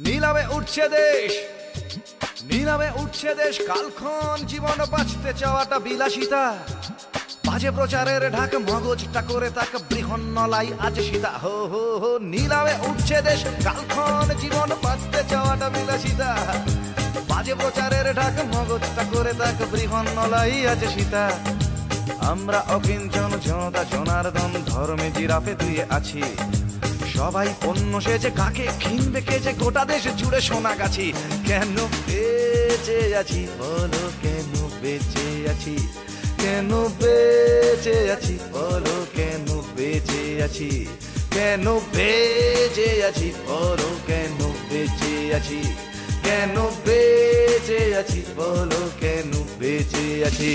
নীলামে উঠছে দেশ, নীলামে উঠছে দেশ, কালক্ষণ জীবন বাঁচতে চাওয়াটা বিলাসিতা। বাজে প্রচারের ঢাক মগজটা করে তাক বৃহন্নলাই আজ সীতা। হো হো হো নীলামে উঠছে দেশ, কালক্ষণ জীবন বাঁচতে চাওয়াটা বিলাসিতা। বাজে প্রচারের ঢাক মগজটা করে তাক বৃহন্নলাই আজ সীতা। আমরা অকিঞ্চন জনতা জনার্দন ধর্মে জিরাফে দুয়ে আছি। সবাই পণ্য সেজে কাকে কিনবে কে যে গোটা দেশ জুড়ে সোনা গাছি। কেন বেঁচে আছি বলো, কেন বেঁচে আছি, কেন বেঁচে আছি বলো, কেন বেঁচে আছি, কেন বেঁচে আছি বলো, কেন বেঁচে আছি, কেন বেঁচে আছি বলো, কেন বেঁচে আছি।